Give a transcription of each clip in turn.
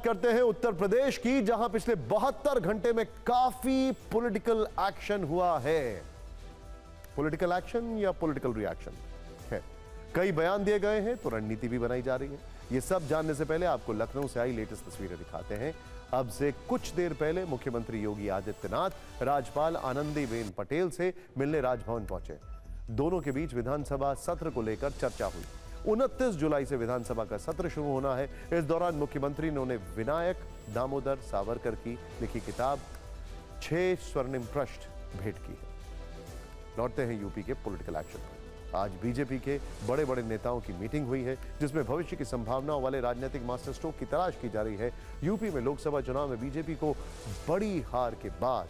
करते हैं उत्तर प्रदेश की, जहां पिछले 72 घंटे में काफी पॉलिटिकल एक्शन हुआ है। पॉलिटिकल एक्शन या पॉलिटिकल रिएक्शन है, कई बयान दिए गए हैं तो रणनीति भी बनाई जा रही है। यह सब जानने से पहले आपको लखनऊ से आई लेटेस्ट तस्वीरें दिखाते हैं। अब से कुछ देर पहले मुख्यमंत्री योगी आदित्यनाथ राज्यपाल आनंदीबेन पटेल से मिलने राजभवन पहुंचे। दोनों के बीच विधानसभा सत्र को लेकर चर्चा हुई। 29 जुलाई से विधानसभा का सत्र शुरू होना है। इस दौरान मुख्यमंत्री ने उन्हें विनायक दामोदर सावरकर की लिखी किताब 6 स्वर्णिम पृष्ठ भेंट की है। लौटते हैं यूपी के पॉलिटिकल एक्शन पर। आज बीजेपी के बड़े बड़े नेताओं की मीटिंग हुई है, जिसमें भविष्य की संभावनाओं वाले राजनीतिक मास्टर स्ट्रोक की तलाश की जा रही है। यूपी में लोकसभा चुनाव में बीजेपी को बड़ी हार के बाद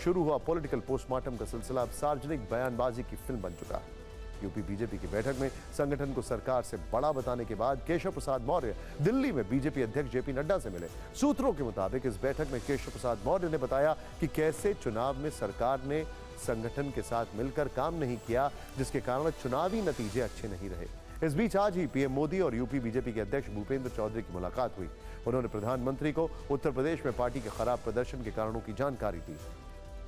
शुरू हुआ पॉलिटिकल पोस्टमार्टम का सिलसिला अब सार्वजनिक बयानबाजी की फिल्म बन चुका है। यूपी बीजेपी की बैठक में संगठन को सरकार से बड़ा बताने के बाद केशव प्रसाद मौर्य दिल्ली में बीजेपी अध्यक्ष जेपी नड्डा से मिले। सूत्रों के मुताबिक इस बैठक में केशव प्रसाद मौर्य ने बताया कि कैसे चुनाव में सरकार ने संगठन के साथ मिलकर काम नहीं किया, जिसके कारण चुनावी नतीजे अच्छे नहीं रहे। इस बीच आज ही पीएम मोदी और यूपी बीजेपी के अध्यक्ष भूपेंद्र चौधरी की मुलाकात हुई। उन्होंने प्रधानमंत्री को उत्तर प्रदेश में पार्टी के खराब प्रदर्शन के कारणों की जानकारी दी।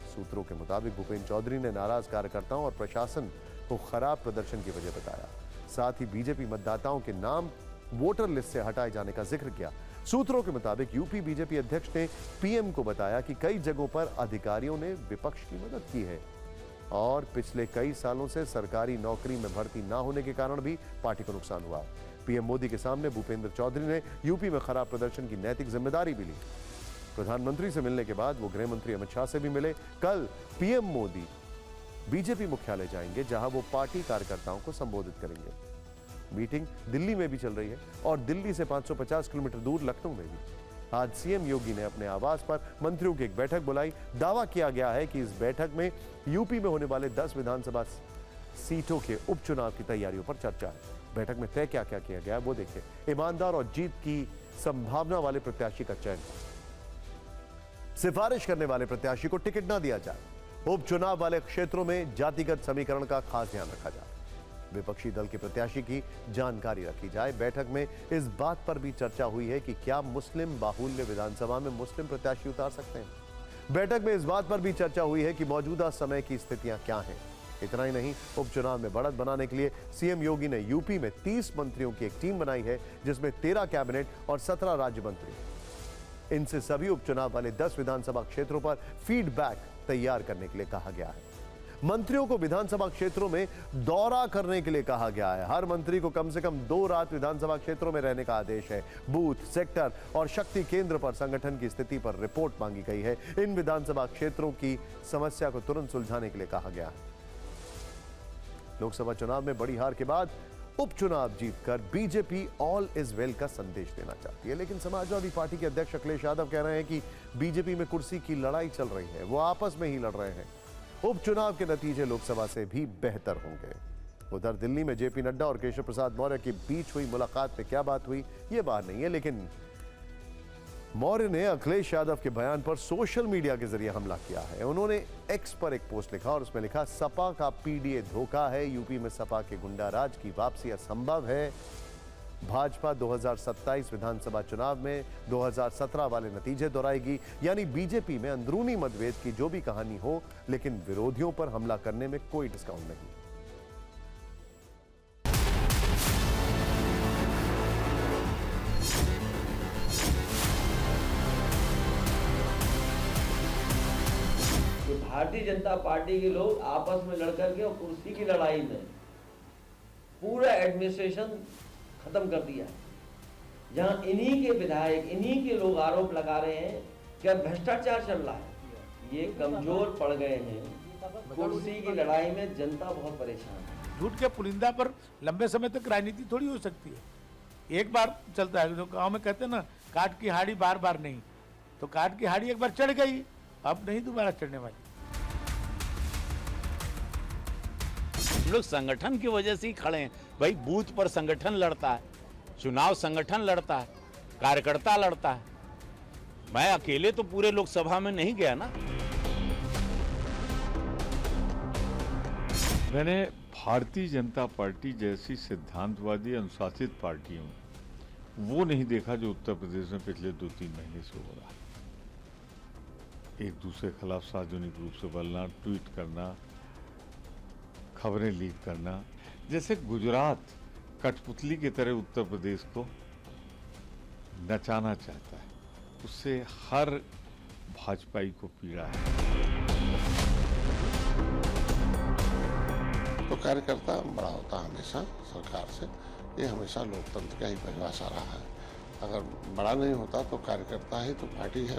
सूत्रों के मुताबिक भूपेंद्र चौधरी ने नाराज कार्यकर्ताओं और प्रशासन को खराब प्रदर्शन की वजह बताया। साथ ही बीजेपी मतदाताओं के नाम वोटर लिस्ट से हटाए जाने का जिक्र किया। सूत्रों के मुताबिक यूपी बीजेपी अध्यक्ष ने पीएम को बताया कि कई जगहों पर अधिकारियों ने विपक्ष की मदद की है और पिछले कई सालों से सरकारी नौकरी में भर्ती न होने के कारण भी पार्टी को नुकसान हुआ। पीएम मोदी के सामने भूपेंद्र चौधरी ने यूपी में खराब प्रदर्शन की नैतिक जिम्मेदारी भी ली। प्रधानमंत्री से मिलने के बाद वो गृह मंत्री अमित शाह से भी मिले। कल पीएम मोदी बीजेपी मुख्यालय जाएंगे, जहां वो पार्टी कार्यकर्ताओं को संबोधित करेंगे। मीटिंग दिल्ली में भी चल रही है और दिल्ली से 550 किलोमीटर दूर लखनऊ में भी। आज सीएम योगी ने अपने आवास पर मंत्रियों की एक बैठक बुलाई। दावा किया गया है कि इस बैठक में यूपी में होने वाले 10 विधानसभा सीटों के उपचुनाव की तैयारियों पर चर्चा है। बैठक में तय क्या क्या किया गया वो देखिए। ईमानदार और जीत की संभावना वाले प्रत्याशी का चयन, सिफारिश करने वाले प्रत्याशी को टिकट न दिया जाए, उपचुनाव वाले क्षेत्रों में जातिगत समीकरण का खास ध्यान रखा जाए, विपक्षी दल के प्रत्याशी की जानकारी रखी जाए। बैठक में इस बात पर भी चर्चा हुई है कि क्या मुस्लिम बाहुल्य विधानसभा में मुस्लिम प्रत्याशी उतार सकते हैं। बैठक में इस बात पर भी चर्चा हुई है कि मौजूदा समय की स्थितियां क्या हैं। इतना ही नहीं, उपचुनाव में बढ़त बनाने के लिए सीएम योगी ने यूपी में 30 मंत्रियों की एक टीम बनाई है, जिसमें 13 कैबिनेट और 17 राज्य मंत्री। इनसे सभी उपचुनाव वाले 10 विधानसभा क्षेत्रों पर फीडबैक तैयार करने के लिए कहा गया है। मंत्रियों को विधानसभा क्षेत्रों में दौरा करने के लिए कहा गया है। हर मंत्री को कम से कम 2 रात विधानसभा क्षेत्रों में रहने का आदेश है। बूथ, सेक्टर और शक्ति केंद्र पर संगठन की स्थिति पर रिपोर्ट मांगी गई है। इन विधानसभा क्षेत्रों की समस्या को तुरंत सुलझाने के लिए कहा गया है। लोकसभा चुनाव में बड़ी हार के बाद उपचुनाव जीतकर बीजेपी ऑल इज वेल का संदेश देना चाहती है, लेकिन समाजवादी पार्टी के अध्यक्ष अखिलेश यादव कह रहे हैं कि बीजेपी में कुर्सी की लड़ाई चल रही है, वो आपस में ही लड़ रहे हैं। उपचुनाव के नतीजे लोकसभा से भी बेहतर होंगे। उधर दिल्ली में जेपी नड्डा और केशव प्रसाद मौर्य के बीच हुई मुलाकात में क्या बात हुई ये बात नहीं है, लेकिन मौर्य ने अखिलेश यादव के बयान पर सोशल मीडिया के जरिए हमला किया है। उन्होंने एक्स पर एक पोस्ट लिखा और उसमें लिखा, सपा का पीडीए धोखा है, यूपी में सपा के गुंडाराज की वापसी असंभव है। भाजपा 2027 विधानसभा चुनाव में 2017 वाले नतीजे दोहराएगी, यानी बीजेपी में अंदरूनी मतभेद की जो भी कहानी हो, लेकिन विरोधियों पर हमला करने में कोई डिस्काउंट नहीं। भारतीय जनता पार्टी के लोग आपस में लड़कर के और कुर्सी की लड़ाई में पूरा एडमिनिस्ट्रेशन खत्म कर दिया है। जहां इन्हीं के विधायक, इन्हीं के लोग आरोप लगा रहे हैं कि अब भ्रष्टाचार चल रहा है। ये कमजोर पड़ गए हैं। कुर्सी की लड़ाई में जनता बहुत परेशान है। झूठ के पुलिंदा पर लंबे समय तक राजनीति थोड़ी हो सकती है। एक बार चलता है, जो गाँव में कहते हैं ना, काट की हाड़ी बार बार नहीं, तो काट की हाड़ी एक बार चढ़ गई, अब नहीं दोबारा चढ़ने वाली। हम लोग संगठन की वजह से ही खड़े हैं भाई। बूथ पर संगठन लड़ता है, चुनाव संगठन लड़ता है, कार्यकर्ता लड़ता है। मैं अकेले तो पूरे लोकसभा में नहीं गया ना। मैंने भारतीय जनता पार्टी जैसी सिद्धांतवादी अनुशासित पार्टियों वो नहीं देखा जो उत्तर प्रदेश में पिछले 2-3 महीने से हो रहा है। एक दूसरे के खिलाफ सार्वजनिक रूप से बोलना, ट्वीट करना, खबरें लीक करना, जैसे गुजरात कठपुतली की तरह उत्तर प्रदेश को नचाना चाहता है। उससे हर भाजपाई को पीड़ा है। तो कार्यकर्ता बड़ा होता हमेशा सरकार से, ये हमेशा लोकतंत्र का ही परिभाषा रहा है। अगर बड़ा नहीं होता तो कार्यकर्ता ही तो पार्टी है।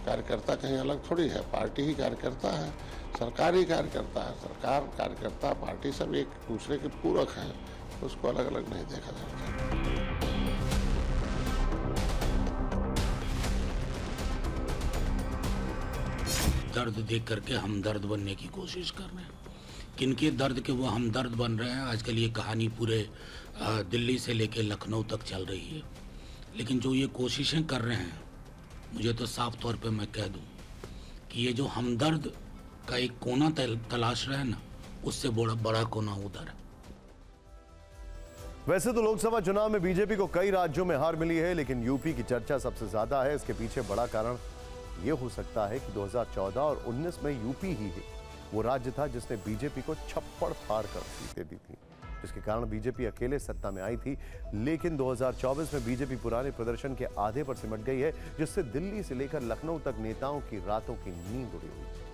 कार्यकर्ता कहीं अलग थोड़ी है, पार्टी ही कार्यकर्ता है, सरकार ही कार्यकर्ता है। सरकार, कार्यकर्ता, पार्टी सब एक दूसरे के पूरक हैं, उसको अलग अलग नहीं देखा जाता। दर्द देख करके हमदर्द बनने की कोशिश कर रहे हैं। किनके दर्द के वो हमदर्द बन रहे हैं, आजकल ये कहानी पूरे दिल्ली से लेके लखनऊ तक चल रही है। लेकिन जो ये कोशिशें कर रहे हैं, मुझे तो साफ तौर पे मैं कह दूं कि ये जो हमदर्द का एक कोना तलाश रहे हैं ना, उससे बड़ा कोना उधर है। वैसे तो लोकसभा चुनाव में बीजेपी को कई राज्यों में हार मिली है, लेकिन यूपी की चर्चा सबसे ज्यादा है। इसके पीछे बड़ा कारण यह हो सकता है कि 2014 और 19 में यूपी ही वो राज्य था जिसने बीजेपी को छप्पड़ फाड़ कर सीटें दी थी, जिसके कारण बीजेपी अकेले सत्ता में आई थी। लेकिन 2024 में बीजेपी पुराने प्रदर्शन के आधे पर सिमट गई है, जिससे दिल्ली से लेकर लखनऊ तक नेताओं की रातों की नींद उड़ी हुई है।